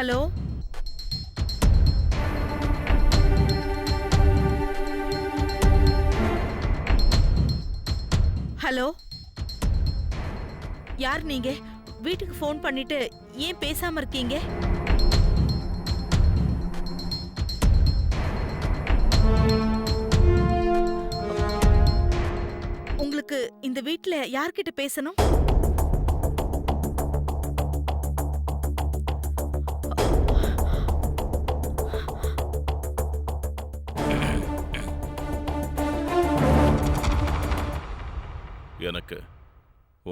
Hello hello யார் நீங்க? வீட்டுக்கு ஃபோன் பண்ணிட்டு ஏன் பேசாம இருக்கீங்க? உங்களுக்கு இந்த வீட்ல யார்கிட்ட பேசணும்? எனக்கு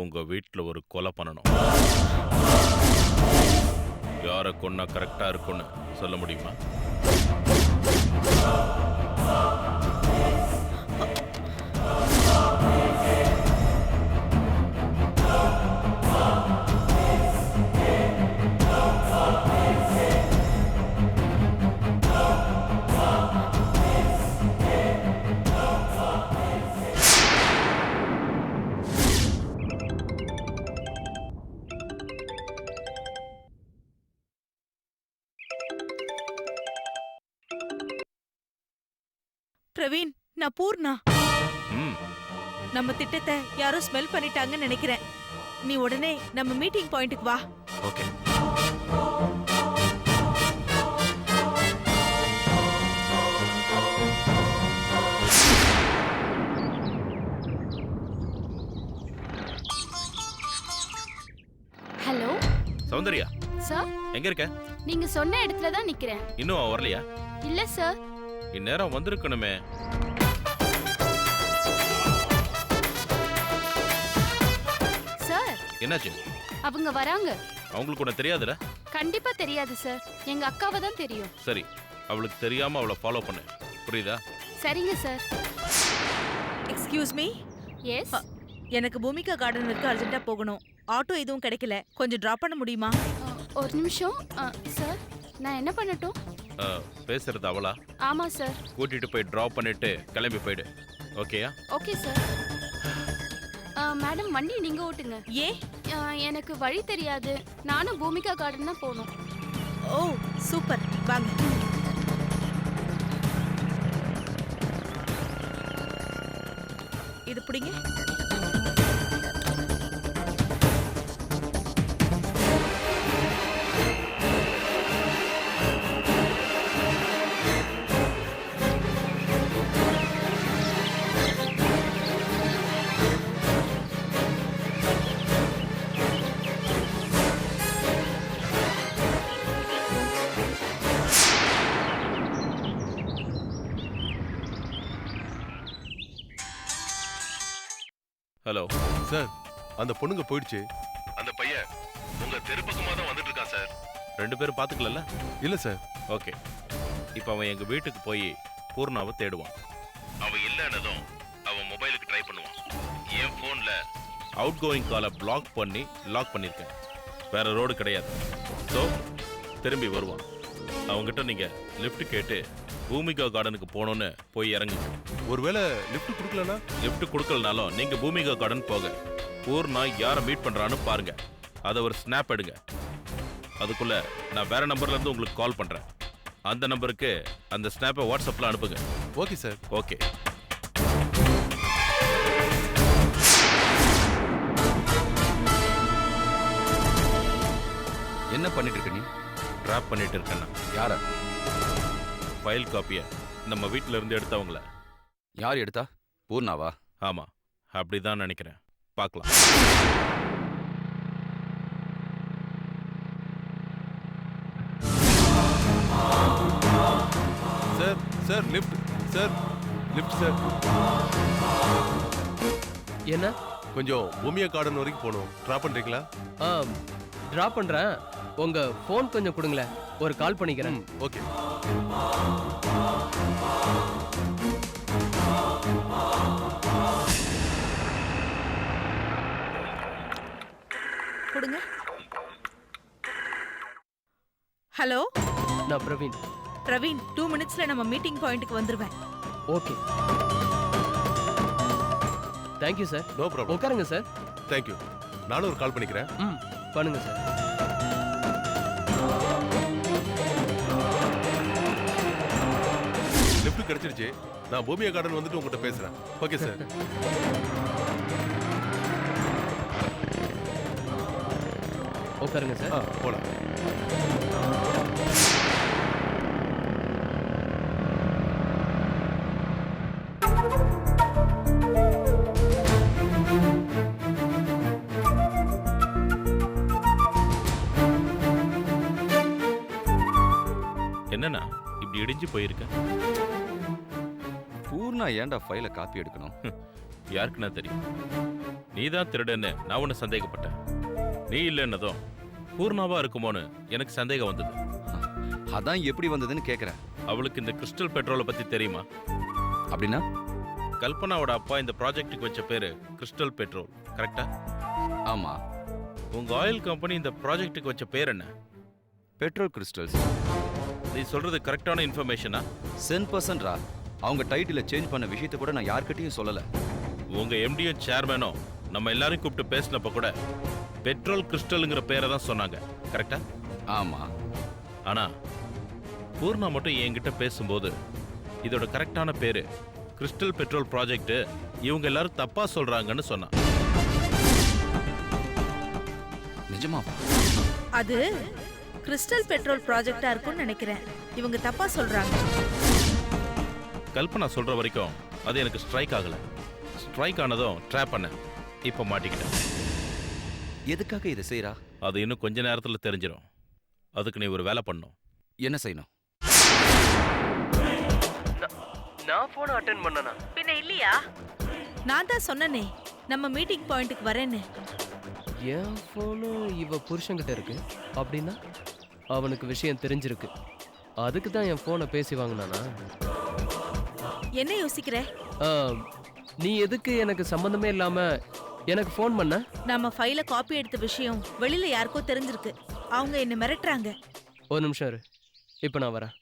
உங்க வீட்ல ஒரு கொலை பண்ணணும். யாரை கொன்னா கரெக்டா இருக்கும்னு சொல்ல முடியுமா? பிரவீன், நான் பூர்ணா. ம் நம்ம திட்டத்தை யாரோ ஸ்மெல் பண்ணிட்டாங்கன்னு நினைக்கிறேன். நீ உடனே நம்ம மீட்டிங் பாயிண்ட்டுக்கு வா. ஓகே. ஹலோ சௌந்தர்யா, சார், எங்க இருக்க? நீங்க சொன்ன இடத்துல தான் நிக்கிறேன். இன்னும் அவ வரலையா? இல்ல சார். இந்நேரம் வந்திருக்கணுமே. சார், என்னாச்சு? அவங்க வராங்க. அவங்களுக்கு உன்னை தெரியாதுல? கண்டிப்பா தெரியாது சார். எங்க அக்காவை தான் தெரியும். சரி, அவளுக்கு தெரியாம அவளை ஃபாலோ பண்ணு. புரியுதா? சரிங்க சார். Excuse me. எஸ். எனக்கு பூமிகா கார்டன் வரைக்கும் அர்ஜென்ட்டா போகணும். ஆட்டோ எதுவும் கிடைக்கல. கொஞ்சம் டிராப் பண்ண முடியுமா? ஒரு நிமிஷம். சார், நான் என்ன பண்ணட்டும்? பேசுறது அவளா? ஆமா சார். கூட்டிட்டு போய் டிராப் பண்ணிட்டு கிளம்பி போயிடு. ஓகேயா? Okay sir. மேடம், வண்டி நீங்க ஓட்டுங்க. ஏன்? எனக்கு வழி தெரியாது. நானும் பூமிகா கார்டன் தான் போகணும். ஓ சூப்பர், வாங்க. இது பிடிங்க. ஹலோ சார், அந்த பொண்ணுங்க போயிடுச்சு. அந்த பையன் உங்க தெரு பக்கமா தான் வந்துட்டு இருக்கான் சார். ரெண்டு பேரும் பாத்துக்கல? இல்ல சார். ஓகே. இப்போ அவன் எங்க வீட்டுக்கு போய் பூர்ணாவை தேடுவான். அவன் இல்லைன்னதும் அவன் மொபைலுக்கு ட்ரை பண்ணுவான். என் ஃபோன்ல அவுட் கோயிங் காலை பிளாக் பண்ணி லாக் பண்ணியிருக்கேன். வேற ரோடு கிடையாது. ஸோ திரும்பி வருவான். அவங்ககிட்ட நீங்க லிஃப்ட் கேட்டு பூமிகா கார்டனுக்கு போகணுன்னு போய் இறங்குங்க. ஒருவேளை லிஃப்ட் கொடுக்கலனா? லிஃப்ட் கொடுக்கலனாலும் நீங்க பூமிகா கார்டன் போக. பூர்ணா யாரை மீட் பண்றான்னு பாருங்க. அதை ஒரு ஸ்னாப் எடுங்க. அதுக்குள்ள நான் வேற நம்பர்ல இருந்து உங்களுக்கு கால் பண்றேன். அந்த நம்பருக்கு அந்த ஸ்னாப்பை வாட்ஸ்அப்ல அனுப்புங்க. Okay sir. ஓகே. என்ன பண்ணிட்டு இருக்க நீ? ட்ராப் பண்ணிட்டு இருக்கேன்னா? யார? ஃபைல் காப்பியை நம்ம வீட்டில இருந்து எடுத்தவங்கள. யார் எடுத்தா? பூர்ணாவா? ஆமா, அப்படிதான் நினைக்கிறேன். பார்க்கலாம். Sir, sir lift. Sir lift sir. என்ன? கொஞ்சம் பூமியா கார்டன் வரைக்கும் போகணும். ட்ராப் பண்றீங்களா? டிராப் பண்றேன். உங்க ஃபோன் கொஞ்சம் கொடுங்களேன், ஒரு கால் பண்ணிக்கிறேன். ஓகே. கொடுங்க. ஹலோ, நான் பிரவீன். பிரவீன், 2 மினிட்ஸ்ல நம்ம மீட்டிங் பாயிண்ட்டுக்கு வந்துருவேன். Okay. Thank you sir. No problem. உட்காருங்க சார். தேங்க்யூ. நானும் ஒரு கால் பண்ணிக்கிறேன். பண்ணுங்க சார். லிஃப்ட் கிடைச்சிருச்சு. நான் பூமியா கார்டன் வந்துட்டு உங்ககிட்ட பேசுறேன். Okay sir. உட்காருங்க சார். போலாம். என்னண்ணா இப்படி இடிஞ்சு போயிருக்க? பூர்ணா ஏன்டா ஃபைலை காப்பி எடுக்கணும்? யாருக்குன்னா தெரியும். நீ தான் திருடன்னு நான் உன்னை சந்தேகப்பட்டேன். நீ இல்லைன்னதும் பூர்ணாவா இருக்குமோன்னு எனக்கு சந்தேகம் வந்தது. அதான் எப்படி வந்ததுன்னு கேட்குறேன். அவளுக்கு இந்த கிறிஸ்டல் பெட்ரோலை பத்தி தெரியுமா? அப்படின்னா கல்பனாவோட அப்பா இந்த ப்ராஜெக்ட்டுக்கு வச்ச பேரு கிறிஸ்டல் பெட்ரோல், கரெக்டா? ஆமா, உங்க ஆயில் கம்பெனி இந்த ப்ராஜெக்ட்டுக்கு வச்ச பேர் என்ன? Petrol crystals. நீ சொல்றது கரெக்டான இன்ஃபர்மேஷனா? 100%ரா. அவங்க டைட்டில சேஞ்ச் பண்ண விஷயத்தை கூட நான் யார்கிட்டயும் சொல்லல. உங்க எம்டியும் சேர்மேனும் நம்ம எல்லாரையும் கூப்பிட்டு பேசினப்ப கூட பெட்ரோல் கிறிஸ்டலுங்கிற பேரை தான் சொன்னாங்க, கரெக்டா? ஆமா. ஆனா பூர்ணா மட்டும் என்கிட்ட பேசும்போது இதோட கரெக்டான பேரு கிறிஸ்டல் பெட்ரோல் ப்ராஜெக்ட், இவங்க எல்லாரும் தப்பா சொல்றாங்கன்னு சொன்னா. நிஜமாவா? அது கிறிஸ்டல் பெட்ரோல் ப்ராஜெக்டா இருக்கும்னு நினைக்கிறேன். இவங்க தப்பா சொல்றாங்க. கல்பனா சொல்ற வரைக்கும் அது எனக்கு ஸ்ட்ரைக் ஆகல. ஸ்ட்ரைக் ஆனதும் ட்ராப் பண்ண. இப்ப மாட்டிக்கிட்டேன். எதுக்காக இதை செய்றா? அது இன்னும் கொஞ்ச நேரத்துல தெரிஞ்சிடும். அதுக்கு நீ ஒரு வேலை பண்ணும். என்ன செய்யணும்? நான் போனை அட்டென்ட் பண்ணனா? பின்ன இல்லையா? நான் தான் சொன்னனே நம்ம மீட்டிங் பாயிண்ட்டுக்கு வரேன்னு. என் போனு இவ புருஷன்கிட்ட இருக்கு அப்படின்னா அவனுக்கு விஷயம் தெரிஞ்சிருக்கு. அதுக்கு தான் என் போனை பேசி வாங்கினானா? என்ன யோசிக்கிற? நீ எதுக்கு எனக்கு சம்பந்தமே இல்லாம எனக்கு ஃபோன் பண்ண? நம்ம ஃபைல காப்பி எடுத்த விஷயம் வெளியில யாருக்கோ தெரிஞ்சிருக்கு. அவங்க என்ன மிரட்டுறாங்க. ஒரு நிமிஷம் இரு, இப்போ நான் வரேன்.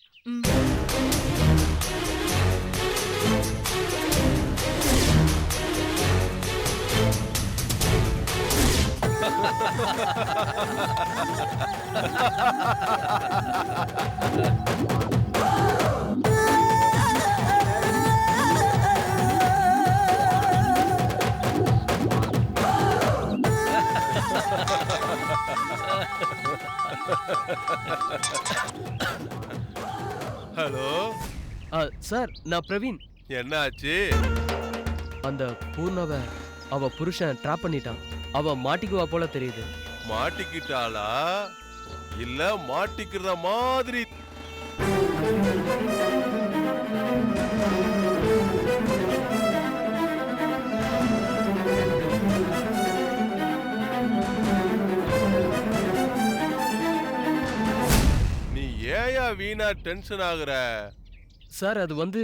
ஹலோ சார், நான் பிரவீன். என்ன ஆச்சு? அந்த பூர்ணாவை அவ புருஷன் ட்ராப் பண்ணிட்டான். அவ மாட்டிக்குவா போல தெரியுது. மாட்டிக்கிட்டாளா இல்ல மாட்டிக்கிறத மாதிரி? நீ ஏயா வீணா டென்ஷன் ஆகுற? சார், அது வந்து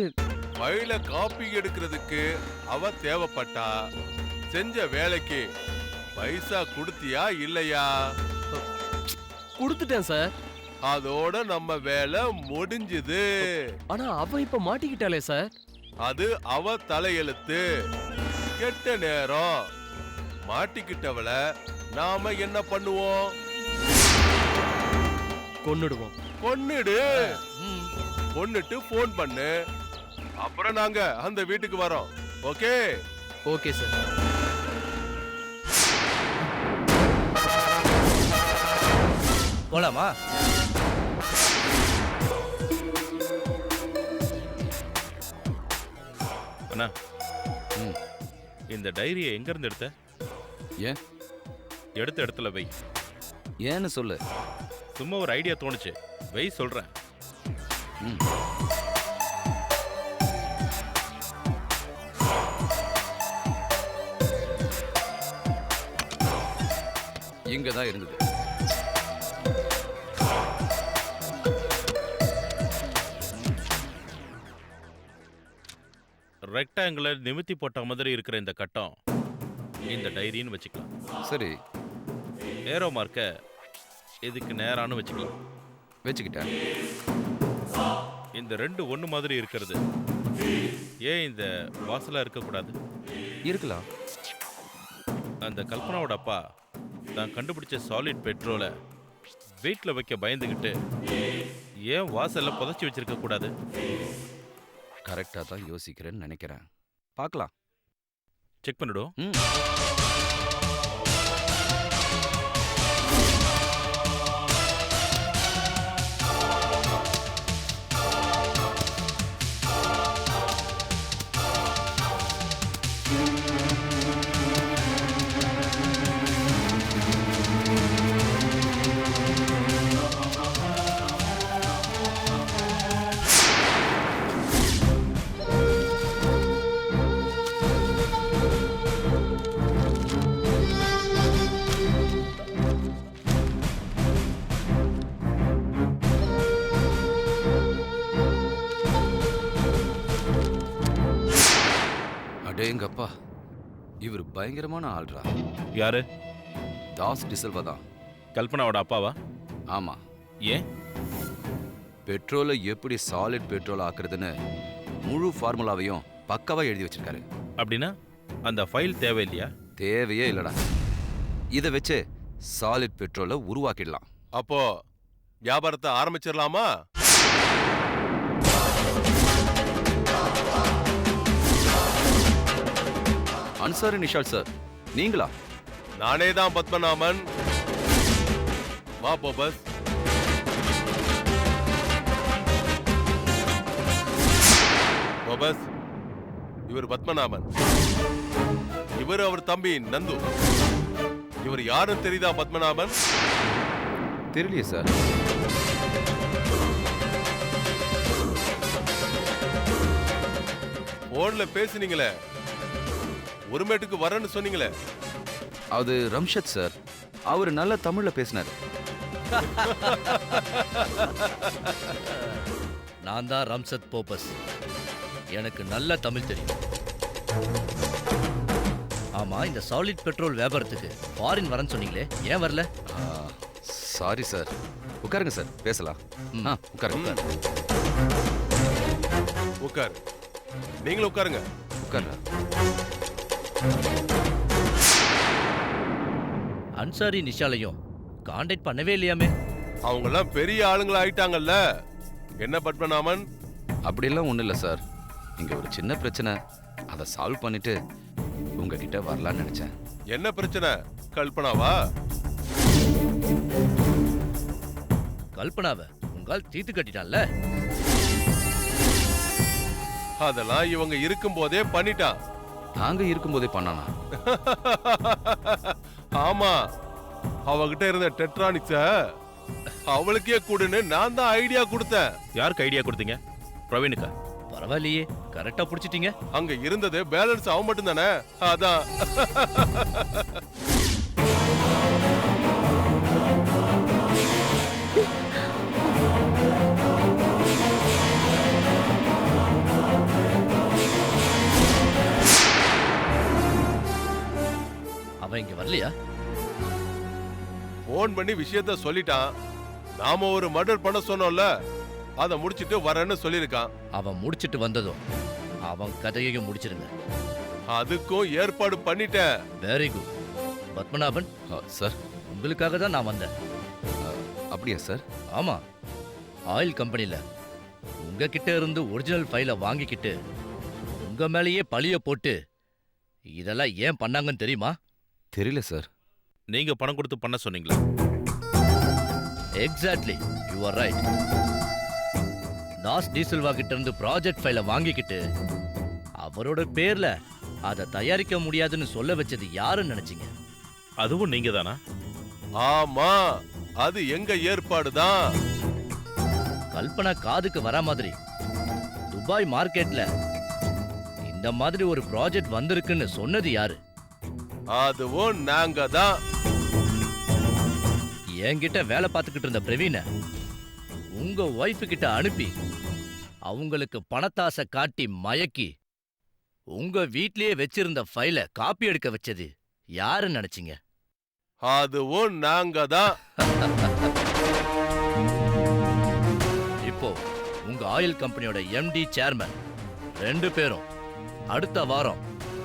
ஃபைல காப்பி எடுக்கிறதுக்கு அவ தேவைப்பட்டா. செஞ்ச வேலைக்கு பைசா கொடுத்தியா இல்லையா? கொடுத்துட்டேன் சார். அதோட நம்ம வேலை முடிஞ்சுது. ஆனா அவ இப்ப மாட்டிக்கிட்டாளே சார். அது அவ தலையெழுத்து. கெட்ட நேரம். மாட்டிக்கிட்டவள நாம என்ன பண்ணுவோம்? கொன்னுடுவோம். கொன்னுடு. கொன்னுட்டு போன் பண்ணு. அப்புறம் நாங்க அந்த வீட்டுக்கு வரோம். ஓகே? Okay sir. போலாமா? அண்ணா, இந்த டைரியை எங்க இருந்து எடுத்த? ஏன்? எடுத்த இடத்துல வை. ஏன்னு சொல்லு. சும்மா ஒரு ஐடியா தோணுச்சு, வை சொல்றேன். இங்கதான் இருந்தது. ரெக்டாங்கிள நிமித்தி போட்ட மாதிரி இருக்கிற இந்த கட்டம் இந்த டைரின்னு வச்சுக்கலாம். சரி, ஏரோ மார்க்க இதுக்கு நேரானு வச்சுக்கலாம். வச்சுக்கிட்டேன். இந்த ரெண்டு ஒண்ணு மாதிரி இருக்கிறது ஏன் இந்த வாசலா இருக்கக்கூடாது? இருக்கலாம். அந்த கல்பனாவோட அப்பா தான் கண்டுபிடிச்ச சாலிட் பெட்ரோலை வீட்டில் வைக்க பயந்துகிட்டு ஏன் வாசல்ல புதைச்சி வச்சிருக்க கூடாது? கரெக்டாக தான் யோசிக்கிறேன்னு நினைக்கிறேன். பார்க்கலாம். செக் பண்ணிடும். ம். அடேங்கப்பா, இவர் பயங்கரமான ஆள்ரா. யாரு? தாஸ் டிசில்வா தான். கல்பனாவோட அப்பாவா? ஆமா. ஏன்? பெட்ரோலை எப்படி சாலிட் பெட்ரோல் ஆக்குறதுன்னு முழு ஃபார்முலாவையும் பக்காவா எழுதி வச்சிருக்காரு. அப்படின்னா அந்த ஃபைல் தேவையில்லையா? தேவையே இல்லடா. இதை வச்சு சாலிட் பெட்ரோலை உருவாக்கிடலாம். அப்போ வியாபாரத்தை ஆரம்பிச்சிடலாமா? அன்சாரி நிஷால் சார், நீங்களா? நானே தான் பத்மநாபன். வா போபஸ். போபஸ், இவர் பத்மநாபன். இவர் அவர் தம்பி நந்து. இவர் யாருன்னு தெரியுதா பத்மநாபன்? தெரியலையே சார். போன்ல பேசுனீங்களே, ஒரு மேட்டுக்கு வரேன்னு சொன்னீங்களே. அது ரம்ஷத் சார். அவர் நல்ல தமிழ்ல பேசினார். நான் தான் ரம்சத் போபஸ். எனக்கு நல்ல தமிழ் தெரியும். ஆமா, இந்த சாலிட் பெட்ரோல் வியாபாரத்துக்கு ஃபாரின் வரேன்னு சொன்னீங்களே, ஏன் வரல? Sorry sir. உட்காருங்க சார், பேசலாம். உட்காருங்க. உட்காரு. நீங்களும் உட்காருங்க. உட்காருங்க. அன்சாரி நிஷாலையும் கான்டாக்ட் பண்ணவே இல்லையாமே? அவங்கெல்லாம் பெரிய ஆளுங்களா ஆயிட்டாங்கல்ல. என்ன பத்மநாபன்? அப்படியெல்லாம் ஒன்றும் இல்லை சார். இங்கே ஒரு சின்ன பிரச்சனை, அதை சால்வ் பண்ணிட்டு உங்ககிட்ட வரலான்னு நினைச்சேன். என்ன பிரச்சனை? கல்பனாவா? கல்பனாவை உங்கால் தீத்து கட்டிட்டான்ல. அதெல்லாம் இவங்க இருக்கும் போதே பண்ணிட்டான். நாங்க இருக்கும்போதே பண்ணானா? ஆமா, அவகிட்ட இருந்த டெட்ரானிக்ஸ அவளுக்கே கூடுன்னு நான் தான் ஐடியா கொடுத்தேன். யாருக்கு ஐடியா கொடுத்தீங்க? பிரவீனுக்கா? பரவாயில்லையே, கரெக்டா புடிச்சிட்டீங்க. அங்க இருந்தது பேலன்ஸ் அவன் மட்டும் தானே, அதான். அவன் இங்க வரலையா? போன் பண்ணி விஷயத்த சொல்லிட்டான். நாம ஒரு மர்டர் பண்ண சொன்னோம்ல, அதை முடிச்சிட்டு வரேன்னு சொல்லியிருக்கான். அவன் முடிச்சிட்டு வந்ததும் அவன் கதையையும் முடிச்சிருங்க. அதுக்கும் ஏற்பாடு பண்ணிட்டேன். Very good. பத்மநாபன் சார், உங்களுக்காக தான் நான் வந்தேன். அப்படியா சார்? ஆமா, ஆயில் கம்பெனில உங்ககிட்ட இருந்து ஒரிஜினல் ஃபைலை வாங்கிக்கிட்டு உங்க மேலேயே பழிய போட்டு இதெல்லாம் ஏன் பண்ணாங்கன்னு தெரியுமா? தெரியல சார். நீங்க பணம் கொடுத்து பண்ண சொன்னீங்களா? Exactly, you are right. Das De Silva கிட்ட இருந்து ப்ராஜெக்ட் ஃபைலை வாங்கிக்கிட்டு அவரோட பேர்ல அதை தயாரிக்க முடியாதுன்னு சொல்ல வச்சது யாருன்னு நினைச்சீங்க? அதுவும் நீங்க தானா? ஆமா, அது எங்க ஏற்பாடு தான். கல்பனா காதுக்கு வர மாதிரி துபாய் மார்க்கெட்ல இந்த மாதிரி ஒரு ப்ராஜெக்ட் வந்திருக்குன்னு சொன்னது யாரு? அதுவும் நாங்க தான். என்கிட்ட வேலை பார்த்துக்கிட்டு இருந்த பிரவீன உங்க ஒய்ஃபு கிட்ட அனுப்பி அவங்களுக்கு பணத்தாசை காட்டி மயக்கி உங்க வீட்லயே வச்சிருந்த ஃபைலை காப்பி எடுக்க வச்சது யாருன்னு நினைச்சீங்க? அதுவும் நாங்க தான். இப்போ உங்க ஆயில் கம்பெனியோட எம்டி சேர்மன் 2 பேரும் அடுத்த வாரம்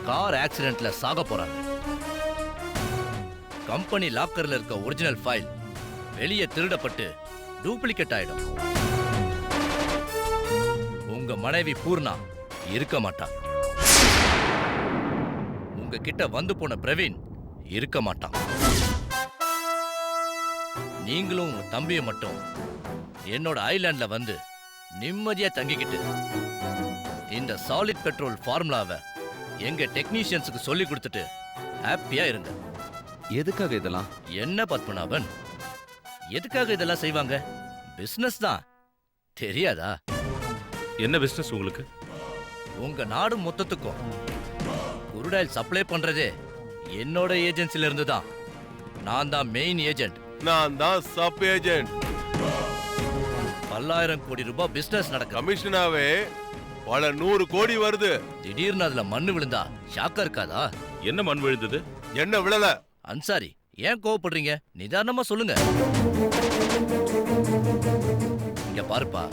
கார் ஆக்சிடென்ட்ல சாக போறாங்க. கம்பெனி லாக்கர்ல இருக்க ஒரிஜினல் ஃபைல் வெளியே திருடப்பட்டு டூப்ளிகேட் ஆயிடும். உங்க மனைவி பூர்ணா இருக்க மாட்டா. உங்ககிட்ட வந்து போன பிரவீன் இருக்க மாட்டான். நீங்களும் உங்க தம்பியை மட்டும் என்னோட ஐலாண்ட்ல வந்து நிம்மதியா தங்கிக்கிட்டு இந்த சாலிட் பெட்ரோல் ஃபார்முலாவை எங்க டெக்னீஷியன்ஸுக்கு சொல்லி கொடுத்துட்டு ஹாப்பியா இருங்க. எதுக்காக இதெல்லாம்? என்ன பத்மநாபன், எதுக்காக இதெல்லாம் செய்வாங்க? பிசினஸ் தான், தெரியாதா? என்ன பிசினஸ் உங்களுக்கு? உங்க நாடு மொத்தத்துக்கும் குருடாயில் சப்ளை பண்றதே என்னோட ஏஜென்சில இருந்து தான். நான் தான் மெயின் ஏஜென்ட். நான் தான் சப் ஏஜென்ட். பல்லாயிரம் கோடி ரூபாய் பிசினஸ் நடக்க கமிஷனாவே பல 100 கோடி வருது. திடீர்னு அதுல மண்ணு விழுந்தா ஷாக்கா இருக்காதா? என்ன மண் விழுந்தது? என்ன விழல. அன்சாரி, ஏன் கோவப்படுறீங்க? நிதானமா சொல்லுங்க. இங்க பாருப்பா,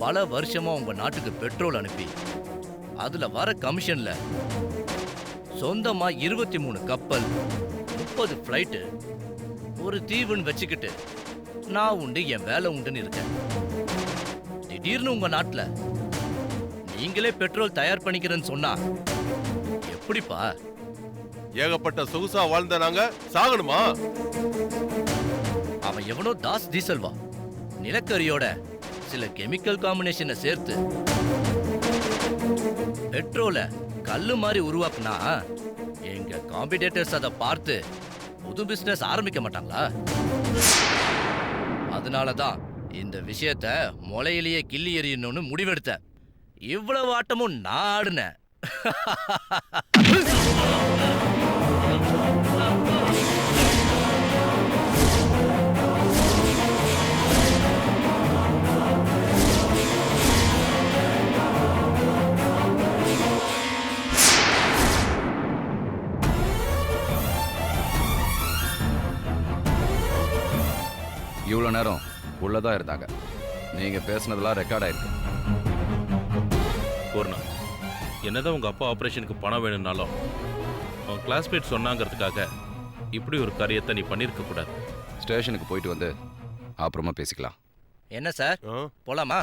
பல வருஷமா உங்க நாட்டுக்கு பெட்ரோல் அனுப்பி அதுல வர கமிஷன்ல சொந்தமா 23 கப்பல், 30 ஃப்ளைட்டு, ஒரு தீவுன்னு வச்சுக்கிட்டு நான் உண்டு என் வேலை உண்டுன்னு இருக்கேன். திடீர்னு உங்க நாட்டுல நீங்களே பெட்ரோல் தயார் பண்ணிக்கிறேன்னு சொன்னா எப்படிப்பா? ஏகப்பட்ட சொகுசா வாழ்ந்த நாங்க சாகணுமா? அவன் எவனோ தாஸ் டீசல்வா நிலக்கரியோட சில கெமிக்கல் காம்பினேஷனை சேர்த்து பெட்ரோல கல்லு மாதிரி உருவாக்குனா எங்க காம்படிட்டர்ஸ் அதை பார்த்து புது பிசினஸ் ஆரம்பிக்க மாட்டாங்களா? அதனாலதான் இந்த விஷயத்த முளையிலேயே கிள்ளி எறியணும்னு முடிவெடுத்தேன். இவ்வளவு ஆட்டமும் நான் ஆடுனேன். இவ்வளோ நேரம் உள்ளதான் இருந்தாங்க. நீங்க பேசுனதெல்லாம் ரெக்கார்ட் ஆயிருக்கு. பூர்ணா, என்னதான் உங்க அப்பா ஆபரேஷனுக்கு பணம் வேணும்னாலும் அவன் கிளாஸ்மேட் சொன்னாங்கிறதுக்காக இப்படி ஒரு காரியத்தை நீ பண்ணியிருக்க கூடாது. ஸ்டேஷனுக்கு போயிட்டு வந்து அப்புறமா பேசிக்கலாம். என்ன சார், ஆ? போலாமா?